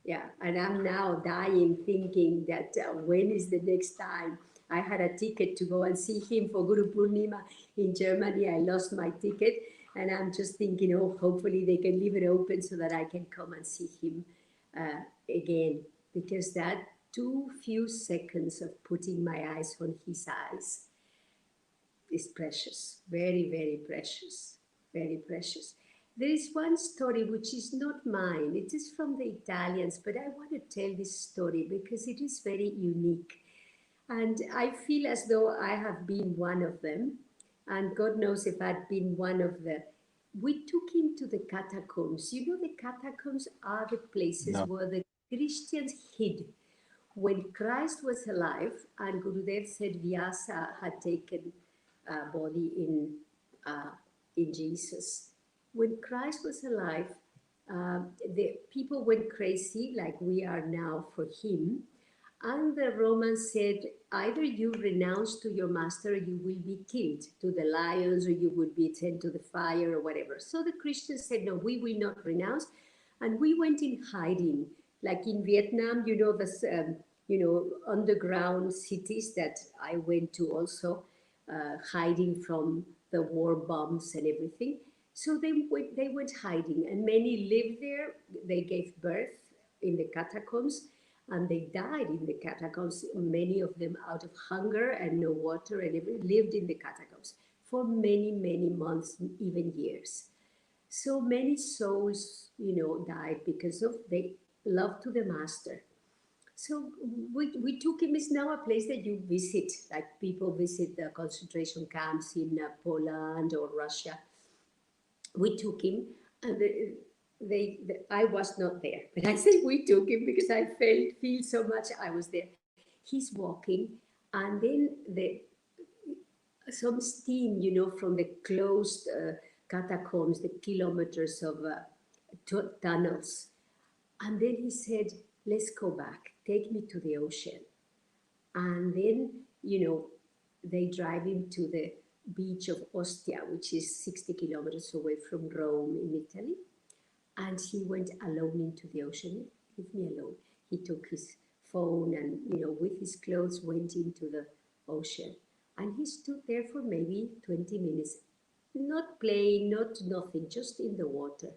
Yeah, and I'm now dying thinking that when is the next time? I had a ticket to go and see him for Guru Purnima in Germany. I lost my ticket, and I'm just thinking, oh, hopefully they can leave it open so that I can come and see him again. Because that too few seconds of putting my eyes on his eyes is precious, very, very precious, very precious. There is one story which is not mine, it is from the Italians, but I want to tell this story because it is very unique. And I feel as though I have been one of them. And God knows if I'd been one of the. We took him to the catacombs. You know, the catacombs are the places No. where the Christians hid when Christ was alive, and Gurudev said Vyasa had taken body in Jesus. When Christ was alive, the people went crazy like we are now for him. And the Romans said, either you renounce to your master, or you will be killed to the lions, or you would be sent to the fire, or whatever. So the Christians said, no, we will not renounce. And we went in hiding, like in Vietnam, you know, this, underground cities that I went to also, hiding from the war bombs and everything. So they went hiding, and many lived there. They gave birth in the catacombs, and they died in the catacombs. Many of them out of hunger and no water, and lived in the catacombs for many, many months, even years. So many souls, died because of they love to the master. So we took him. It's now a place that you visit, like people visit the concentration camps in Poland or Russia. We took him, and I was not there, but I said we took him because I feel so much I was there. He's walking, and then some steam, from the closed catacombs, the kilometers of tunnels. And then he said, let's go back, take me to the ocean. And then, they drive him to the beach of Ostia, which is 60 kilometers away from Rome in Italy. And he went alone into the ocean. Leave me alone. He took his phone and, with his clothes, went into the ocean. And he stood there for maybe 20 minutes, not playing, not nothing, just in the water.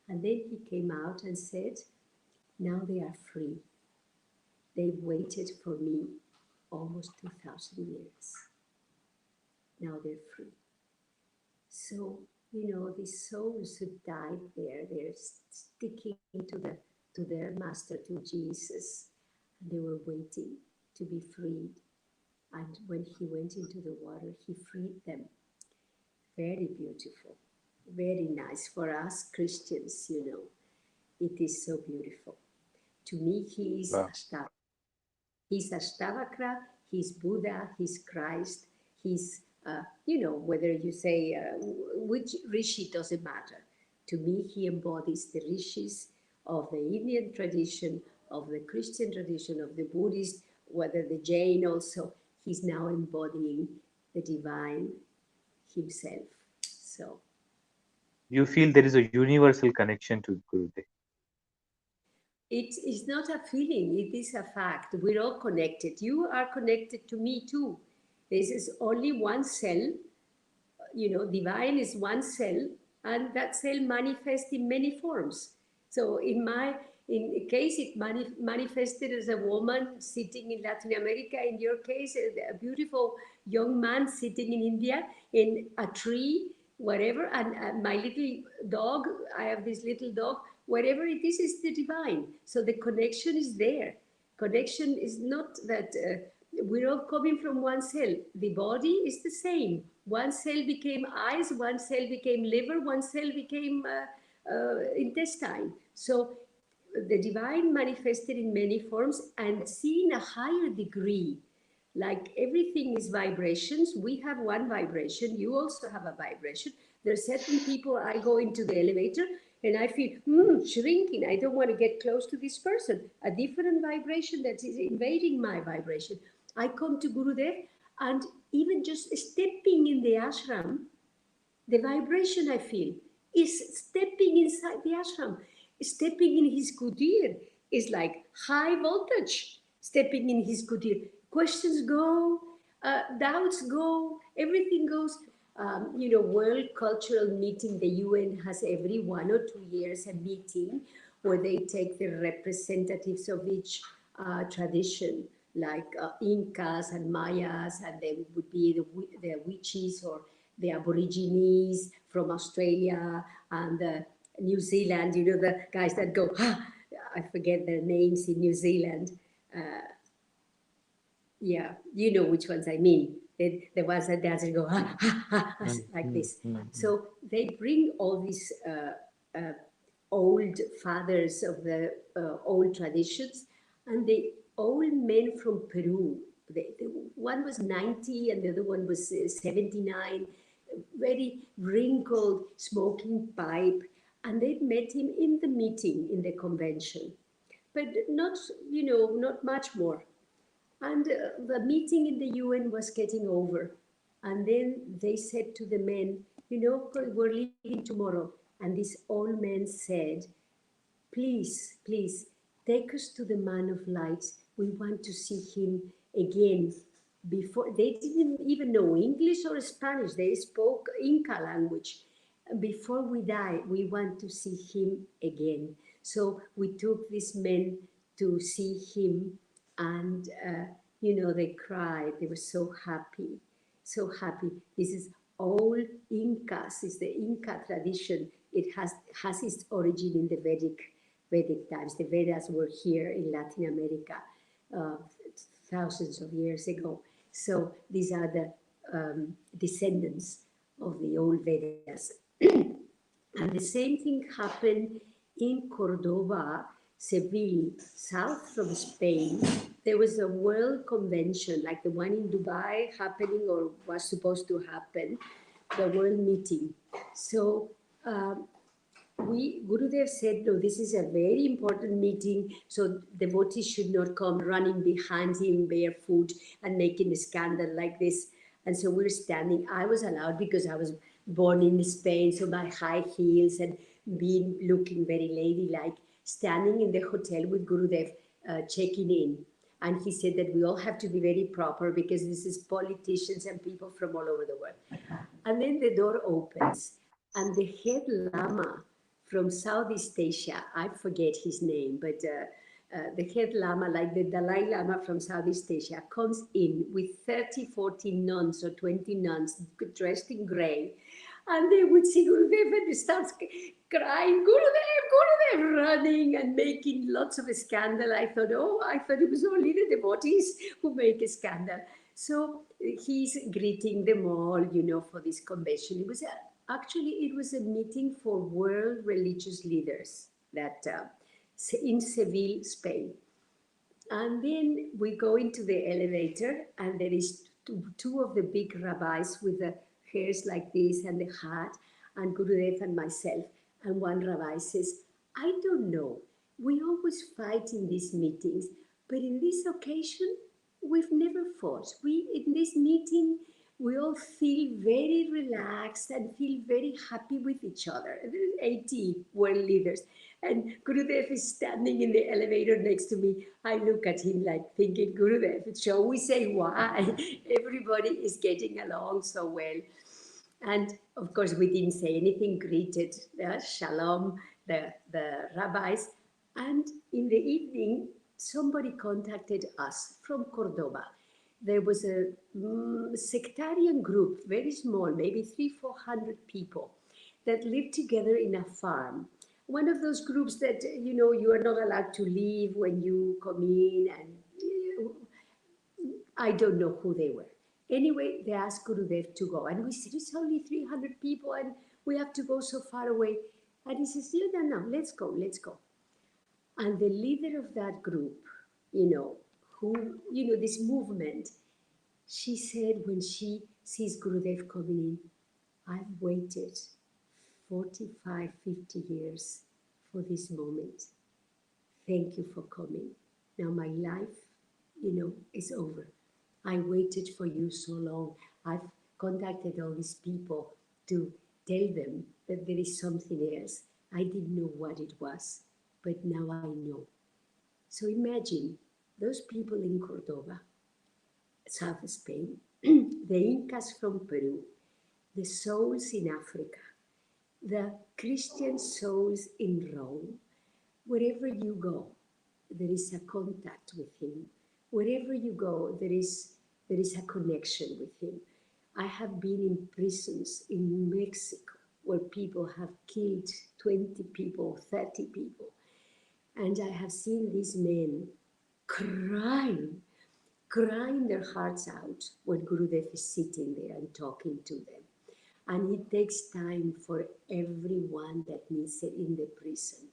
And then he came out and said, now they are free. They've waited for me almost 2,000 years. Now they're free. So, these souls who died there, they're sticking to their master, to Jesus, and they were waiting to be freed. And when he went into the water, he freed them. Very beautiful, very nice for us Christians. It is so beautiful. To me, he is Wow. Ashtavakra. He's Ashtavakra, he's Buddha, he's Christ, he's, whether you say which rishi, doesn't matter. To me, he embodies the rishis of the Indian tradition, of the Christian tradition, of the Buddhist, whether the Jain also. He's now embodying the divine himself. So You feel there is a universal connection to Gurudev. it is not a feeling, it is a fact. We're all connected. You are connected to me too. This is only one cell, divine is one cell, and that cell manifests in many forms. So in case it manifested as a woman sitting in Latin America, in your case, a beautiful young man sitting in India, in a tree, whatever, and my little dog, I have this little dog, whatever it is the divine. So the connection is there. Connection is not that we're all coming from one cell. The body is the same. One cell became eyes, one cell became liver, one cell became intestine. So the divine manifested in many forms and seen a higher degree. Like everything is vibrations. We have one vibration. You also have a vibration. There are certain people, I go into the elevator and I feel shrinking. I don't want to get close to this person. A different vibration that is invading my vibration. I come to Gurudev, and even just stepping in the ashram, the vibration I feel is stepping inside the ashram, stepping in his kutir, is like high voltage, stepping in his kutir. Questions go, doubts go, everything goes. World Cultural Meeting, the UN has every 1 or 2 years a meeting where they take the representatives of each tradition, like Incas and Mayas, and they would be the witches or the Aborigines from Australia and New Zealand, the guys that go, I forget their names in New Zealand. Yeah, you know which ones I mean. The ones that dance and go, like this. So they bring all these old fathers of the old traditions, and the old men from Peru. One was 90 and the other one was 79, very wrinkled, smoking pipe. And they met him in the meeting in the convention, but not, not much more. And the meeting in the UN was getting over. And then they said to the men, we're leaving tomorrow. And this old man said, please, please, take us to the man of light. We want to see him again. Before they didn't even know English or Spanish, they spoke Inca language. Before we die, we want to see him again. So we took these men to see him, and they cried. They were so happy, so happy. This is all Incas. It's the Inca tradition. It has its origin in the Vedic times. The Vedas were here in Latin America uh, thousands of years ago. So these are the descendants of the old Vedas. And the same thing happened in Cordoba, Seville, south from Spain. There was a world convention, like the one in Dubai happening or was supposed to happen, the world meeting. So Gurudev said, no, this is a very important meeting, so devotees should not come running behind him barefoot and making a scandal like this. And so we're standing. I was allowed because I was born in Spain, so my high heels and being looking very ladylike, standing in the hotel with Gurudev, checking in. And he said that we all have to be very proper because this is politicians and people from all over the world. And then the door opens, and the head lama from Southeast Asia, I forget his name, but the head lama, like the Dalai Lama from Southeast Asia, comes in with 30, 40 nuns or 20 nuns dressed in gray. And they would see Gurudev and they start crying, Gurudev, Gurudev, running and making lots of a scandal. I thought it was only the devotees who make a scandal. So he's greeting them all, for this convention. It was a meeting for world religious leaders that in Seville, Spain. And then we go into the elevator, and there is two of the big rabbis with the hairs like this and the hat, and Gurudev and myself. And one rabbi says, I don't know. We always fight in these meetings, but in this occasion, we've never fought. In this meeting, we all feel very relaxed and feel very happy with each other. There's 80 world leaders. And Gurudev is standing in the elevator next to me. I look at him like thinking, Gurudev, shall we say why? Everybody is getting along so well. And of course, we didn't say anything, greeted shalom, the rabbis. And in the evening, somebody contacted us from Cordoba. There was a sectarian group, very small, maybe 300-400 people, that lived together in a farm. One of those groups that, you are not allowed to leave when you come in, and I don't know who they were. Anyway, they asked Gurudev to go. And we said, it's only 300 people and we have to go so far away. And he says, no, let's go, let's go. And the leader of that group, this movement, she said when she sees Gurudev coming in, I've waited 45, 50 years for this moment. Thank you for coming. Now my life, is over. I waited for you so long. I've contacted all these people to tell them that there is something else. I didn't know what it was, but now I know. So imagine those people in Cordoba, south Spain, the Incas from Peru, the souls in Africa, the Christian souls in Rome. Wherever you go, there is a contact with him. Wherever you go, there is a connection with him. I have been in prisons in Mexico where people have killed 20 people, 30 people. And I have seen these men crying, crying their hearts out when Gurudev is sitting there and talking to them. And it takes time for everyone that needs it in the prison.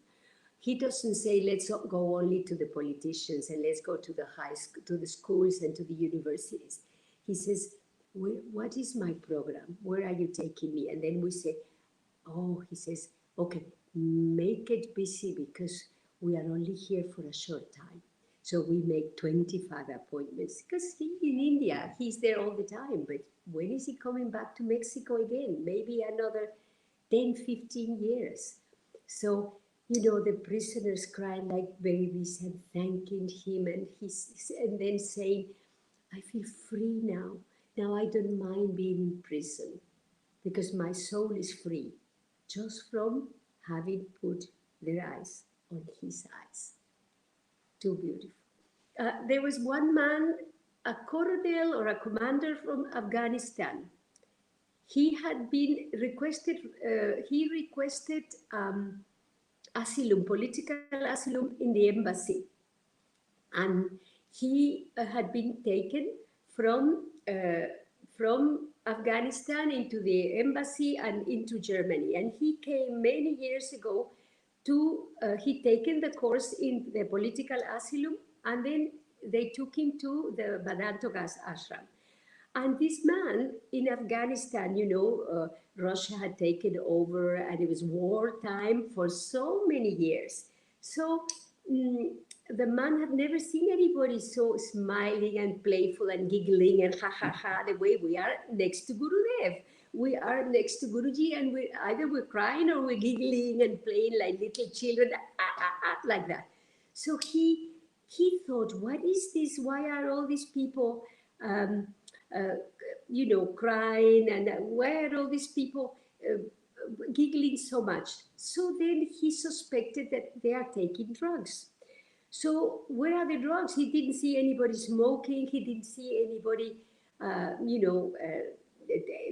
He doesn't say, let's go only to the politicians and let's go to the high school, to the schools and to the universities. He says, what is my program? Where are you taking me? And then we say, oh, he says, okay, make it busy because we are only here for a short time. So we make 25 appointments because in India, he's there all the time. But when is he coming back to Mexico again? Maybe another 10, 15 years. So, the prisoners crying like babies and thanking him and then saying, I feel free now. Now I don't mind being in prison because my soul is free just from having put their eyes on his eyes. Too beautiful. There was one man, a colonel or a commander from Afghanistan. He had been requested, he requested asylum, political asylum in the embassy. And he had been taken from Afghanistan into the embassy and into Germany. And he came many years ago he'd taken the course in the political asylum, and then they took him to the Badantogas ashram. And this man in Afghanistan, Russia had taken over and it was wartime for so many years. So the man had never seen anybody so smiling and playful and giggling and ha ha ha the way we are next to Gurudev. We are next to Guruji and we're crying or we're giggling and playing like little children, like that. So he thought, what is this? Why are all these people um, uh, crying, and why are all these people giggling so much? So then he suspected that they are taking drugs. So where are the drugs? He didn't see anybody smoking. He didn't see anybody,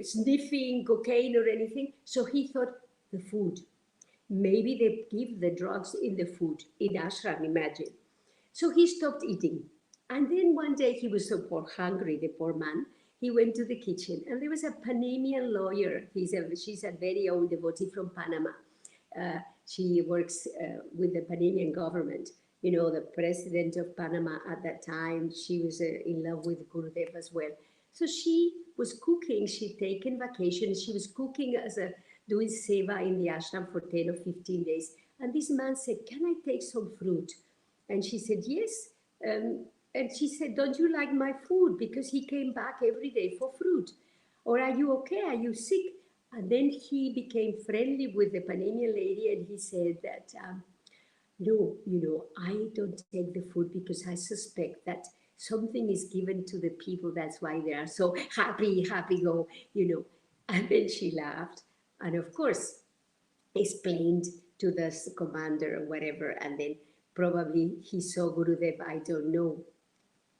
sniffing cocaine or anything. So he thought the food. Maybe they give the drugs in the food in ashram. Imagine. So he stopped eating. And then one day he was so poor, hungry, the poor man. He went to the kitchen and there was a Panamanian lawyer. She's a very old devotee from Panama. She works with the Panamanian government. The president of Panama at that time, she was in love with Gurudev as well. So she was cooking. She'd taken vacation. She was cooking doing seva in the ashram for 10 or 15 days. And this man said, can I take some fruit? And she said, yes. And she said, don't you like my food? Because he came back every day for fruit. Or are you okay? Are you sick? And then he became friendly with the Panamanian lady and he said that, no, I don't take the food because I suspect that something is given to the people. That's why they are so happy go. And then she laughed. And of course, explained to the commander or whatever. And then probably he saw Gurudev, I don't know,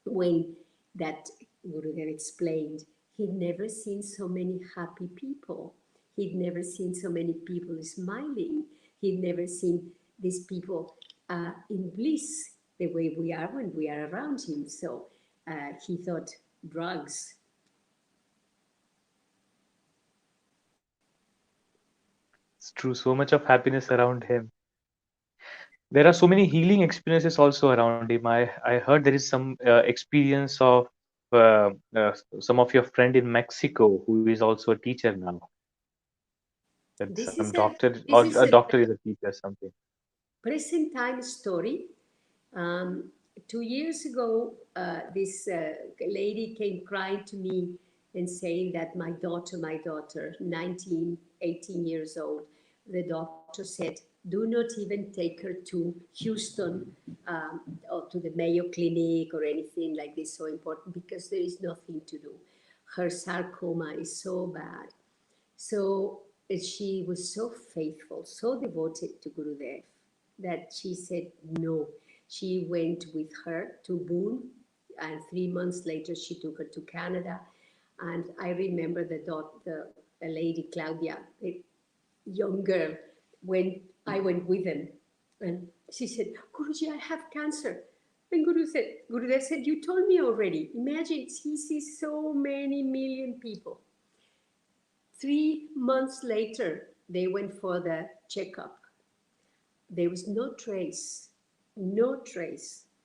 when that Gurudev explained, he'd never seen so many happy people. He'd never seen so many people smiling. He'd never seen these people in bliss the way we are when we are around him. So he thought drugs. It's true. So much of happiness around him. There are so many healing experiences also around him. I heard there is some experience of some of your friend in Mexico who is also a teacher now. That This some is a doctor or this a is a doctor is a teacher, something. present time story. 2 years ago, this lady came crying to me and saying that my daughter, 19, 18 years old, the doctor said, Do not even take her to Houston or to the Mayo Clinic or anything like this, so important, because there is nothing to do. Her sarcoma is so bad. So she was so faithful, so devoted to Gurudev that she said no. She went with her to Boone, and 3 months later she took her to Canada. And I remember a lady, Claudia, a young girl, when I went with them, and she said, Guruji, I have cancer. And Gurudev said, you told me already. Imagine, he sees so many million people. 3 months later, they went for the checkup. There was no trace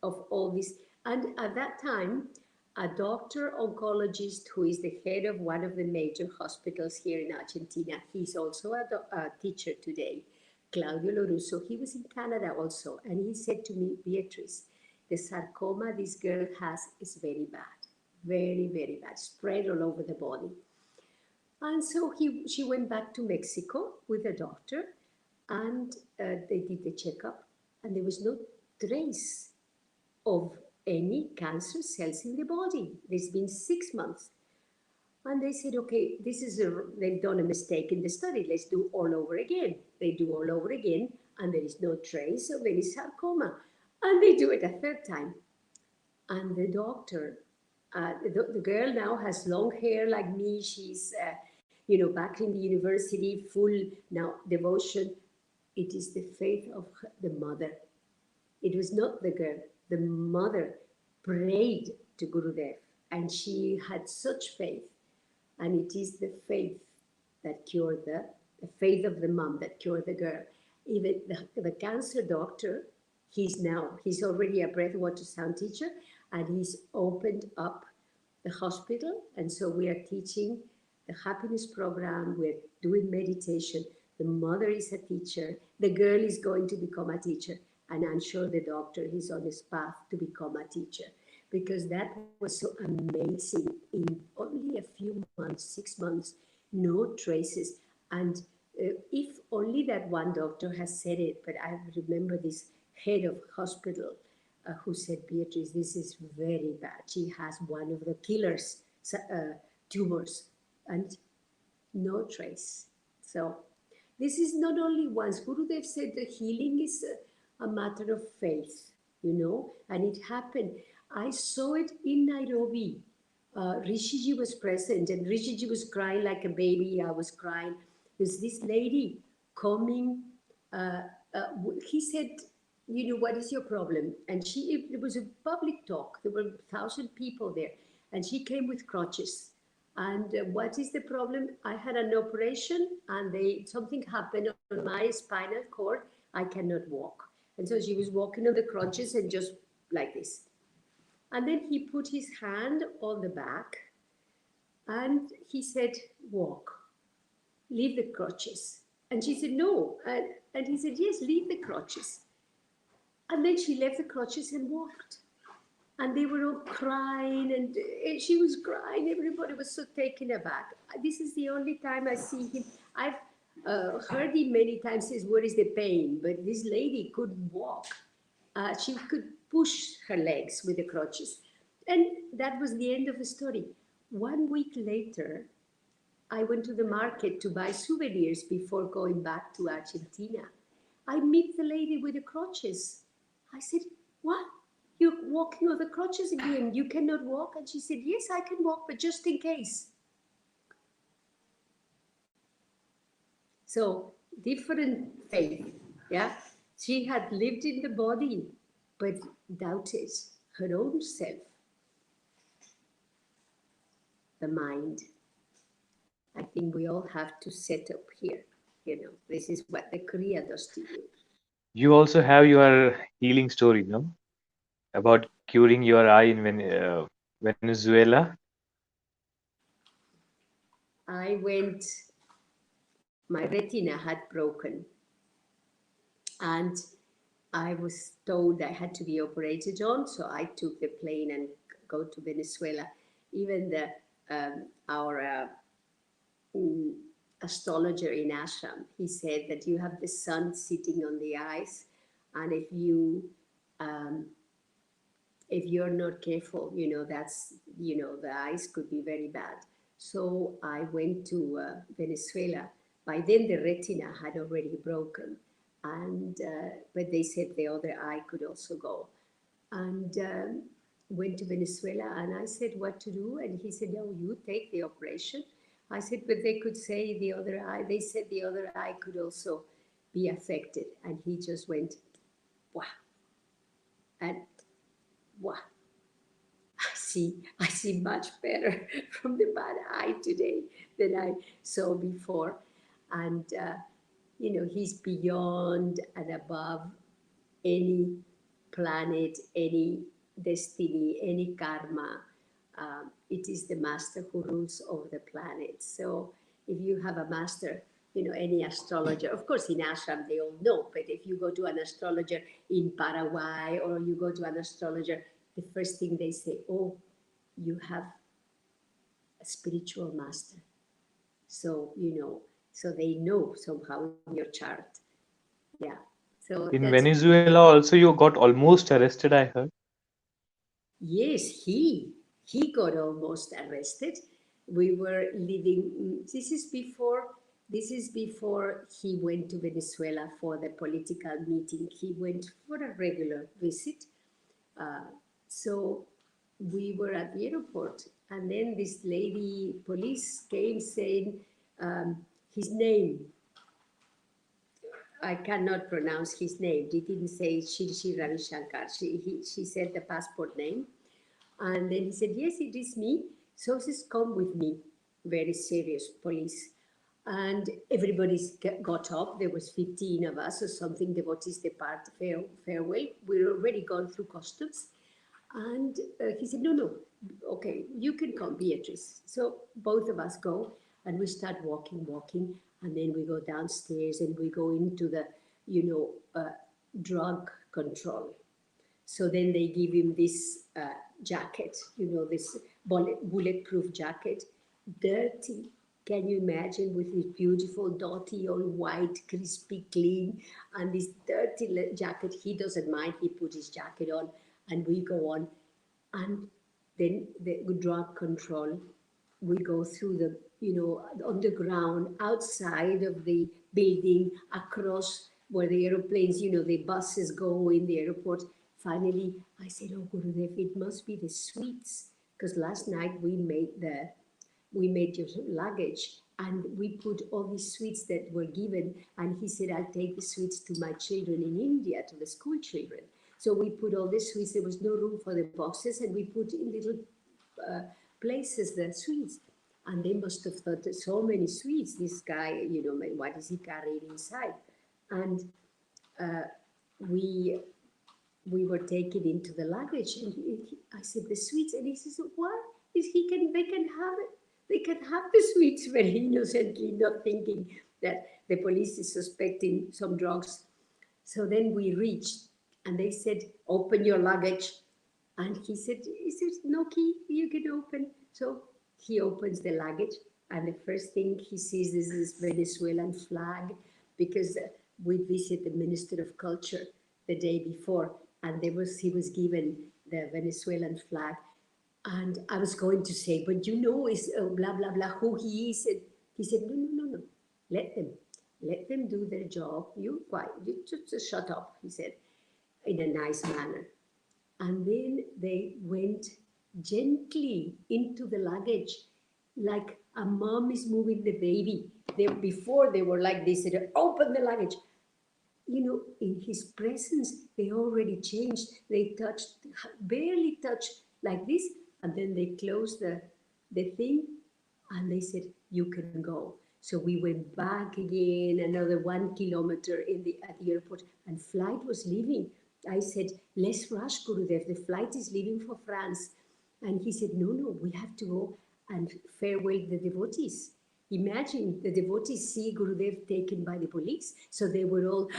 of all this. And at that time, a doctor oncologist who is the head of one of the major hospitals here in Argentina, he's also a teacher today, Claudio Lorusso, he was in Canada also. And he said to me, Beatriz, the sarcoma this girl has is very bad, very, very bad, spread all over the body. And so she went back to Mexico with a doctor, and they did the checkup, and there was no trace of any cancer cells in the body. It's been 6 months. And they said, okay, they've done a mistake in the study. Let's do all over again. They do all over again, and there is no trace of any sarcoma. And they do it a third time. And the doctor, the girl now has long hair like me. She's, back in the university, full now devotion. It is the faith of the mother. It was not the girl. The mother prayed to Gurudev, and she had such faith. And it is the faith that cured the faith of the mom that cured the girl. Even the cancer doctor, he's already a breathwater sound teacher, and he's opened up the hospital. And so we are teaching the happiness program. We're doing meditation. The mother is a teacher. The girl is going to become a teacher. And I'm sure the doctor is on his path to become a teacher, because that was so amazing. In only a few months, 6 months, no traces. And if only that one doctor has said it, but I remember this head of hospital who said, Beatriz, this is very bad. She has one of the killers, tumors, and no trace. So this is not only once. Gurudev said the healing is a matter of faith, and it happened. I saw it in Nairobi. Rishiji was present, and Rishiji was crying like a baby. I was crying. There's this lady coming. He said, what is your problem? And it was a public talk. There were 1,000 people there, and she came with crutches. And what is the problem? I had an operation, and something happened on my spinal cord. I cannot walk. And so she was walking on the crutches and just like this. And then he put his hand on the back, and he said, walk, leave the crutches. And she said, no. And he said, yes, leave the crutches. And then she left the crutches and walked. And they were all crying, and she was crying. Everybody was so taken aback. This is the only time I see him. I've heard him many times says, where is the pain? But this lady couldn't walk. She could push her legs with the crutches. And that was the end of the story. 1 week later, I went to the market to buy souvenirs before going back to Argentina. I meet the lady with the crutches. I said, what? You're walking on the crutches again. You cannot walk? And she said, yes, I can walk, but just in case. So different faith, yeah. She had lived in the body, but doubted her own self, the mind. I think we all have to set up here. This is what the Kriya does to you. You also have your healing story, no? About curing your eye in Venezuela. My retina had broken, and I was told I had to be operated on, so I took the plane and go to Venezuela. Even our astrologer in Ashram. He said that you have the sun sitting on the ice, and um, if you're not careful, that's, the ice could be very bad. So I went to Venezuela. By then, the retina had already broken, and but they said the other eye could also go. And went to Venezuela, and I said what to do, and he said, "No, you take the operation." I said, "But they could say the other eye." They said the other eye could also be affected, and he just went, "Wow!" and wow. I see much better from the bad eye today than I saw before. And, he's beyond and above any planet, any destiny, any karma. It is the master who rules over the planet. So if you have a master, any astrologer, of course in ashram they all know, but if you go to an astrologer in Paraguay or you go to an astrologer, the first thing they say, oh, you have a spiritual master. So, so they know somehow your chart. Yeah. So In that's, Venezuela also you got almost arrested, I heard. yes, he got almost arrested. We were living. This is before he went to Venezuela for the political meeting. He went for a regular visit. Uh, so we were at the airport, and then this lady police came saying his name. I cannot pronounce his name. They didn't say Ravi Shankar. She said the passport name. And then he said, yes, it is me. So he says, come with me. Very serious police. And everybody's got up. There was 15 of us or something, devotees depart farewell. We're already gone through customs. And he said, no, no, okay, you can come, Beatriz. So both of us go and we start walking, and then we go downstairs and we go into the, drug control. So then they give him this jacket, this bulletproof jacket, dirty. Can you imagine, with his beautiful, dirty, all white, crispy, clean, and this dirty jacket? He doesn't mind. He put his jacket on, and we go on. And then the drug control, we go through the, on the ground, outside of the building, across where the aeroplanes, the buses go in the airport. Finally, I said, oh, Gurudev, it must be the sweets. Because last night we made your luggage and we put all these sweets that were given. And he said, I'll take the sweets to my children in India, to the school children. So we put all the sweets. There was no room for the boxes, and we put in little uh, places the sweets. And they must have thought that so many sweets. This guy, what is he carrying inside? And uh, we we were taken into the luggage, and I said, the sweets, and he says, what? They can have it. They can have the sweets, very innocently, not thinking that the police is suspecting some drugs. So then we reached, and they said, open your luggage. And he said, is there no key you can open? So he opens the luggage, and the first thing he sees is this Venezuelan flag, because we visit the Minister of Culture the day before, and he was given the Venezuelan flag. And I was going to say, but is blah, blah, blah, who he is. And he said, no, no, no, no, let them do their job. You quiet, you just shut up, he said, in a nice manner. And then they went gently into the luggage, like a mom is moving the baby. Before they were like this, they open the luggage. In his presence, they already changed. They barely touched like this, and then they closed the thing, and they said, you can go. So we went back again, another 1 kilometer at the airport, and flight was leaving. I said, let's rush, Gurudev. The flight is leaving for France. And he said, no, no, we have to go and farewell the devotees. Imagine the devotees see Gurudev taken by the police. So they were all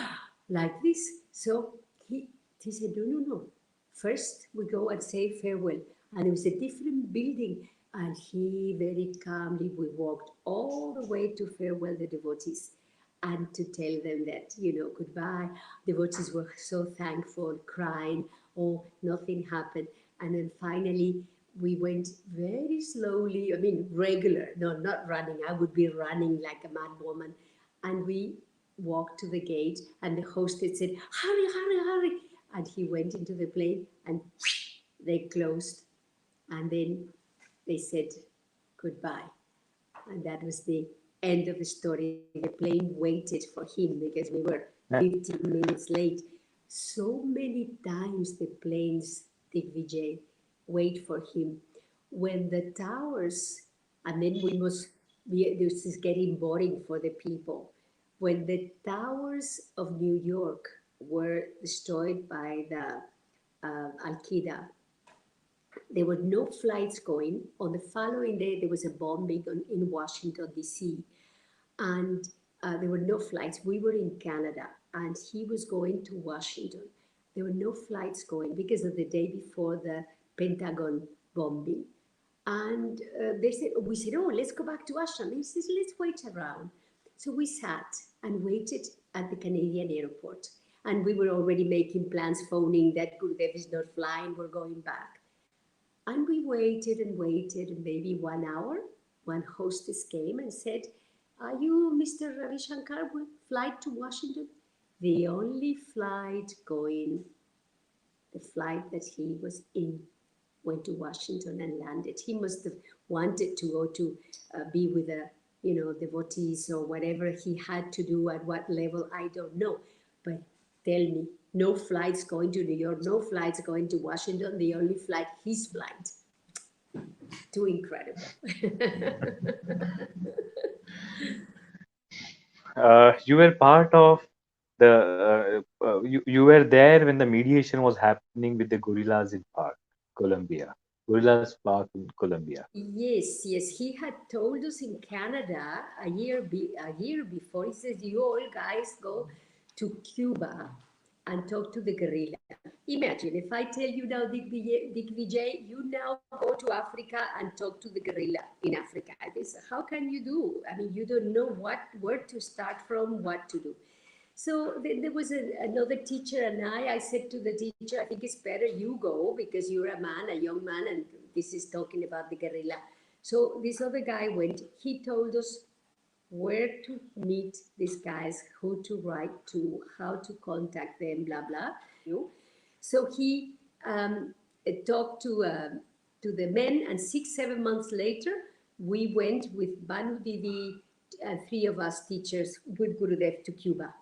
like this. So he said, no, no, no. First, we go and say farewell. And it was a different building. And he very calmly, we walked all the way to farewell the devotees and to tell them that, goodbye. Devotees were so thankful, crying, oh, nothing happened. And then finally, we went very slowly, I mean, regular, no, not running. I would be running like a mad woman. And we walked to the gate, and the hostess said, hurry, hurry, hurry. And he went into the plane, and they closed. And then they said goodbye. And that was the end of the story. The plane waited for him because we were Yeah. 15 minutes late. So many times the planes, Digvijay, wait for him. When the towers, and then this is getting boring for the people. When the towers of New York were destroyed by the Al Qaeda, there were no flights going. On the following day, there was a bombing in Washington, D.C., and there were no flights. We were in Canada, and he was going to Washington. There were no flights going because of the day before the Pentagon bombing. And we said, oh, let's go back to Ashram. He says, let's wait around. So we sat and waited at the Canadian airport. And we were already making plans, phoning that Gurudev is not flying, we're going back. And we waited and waited, and maybe 1 hour, one hostess came and said, are you Mr. Ravi Shankar with flight to Washington? The only flight going, the flight that he was in, went to Washington and landed. He must have wanted to go to be with the, devotees or whatever he had to do at what level, I don't know. But tell me, no flights going to New York, no flights going to Washington, the only flight, his flight. Too incredible. You were part of you were there when the mediation was happening with the gorillas in Park, Colombia. Gorillas Park in Colombia. Yes, yes. He had told us in Canada a year before. He says, "You all guys go to Cuba and talk to the guerrilla." Imagine if I tell you now, Digvijay, you now go to Africa and talk to the guerrilla in Africa. This, how can you do? I mean, you don't know where to start from, what to do. So then there was another teacher, and I said to the teacher, I think it's better you go because you're a man, a young man, and this is talking about the guerrilla. So this other guy went, he told us where to meet these guys, who to write to, how to contact them, blah, blah. So he talked to the men, and 6, 7 months later, we went with Banu Didi, three of us teachers with Gurudev to Cuba.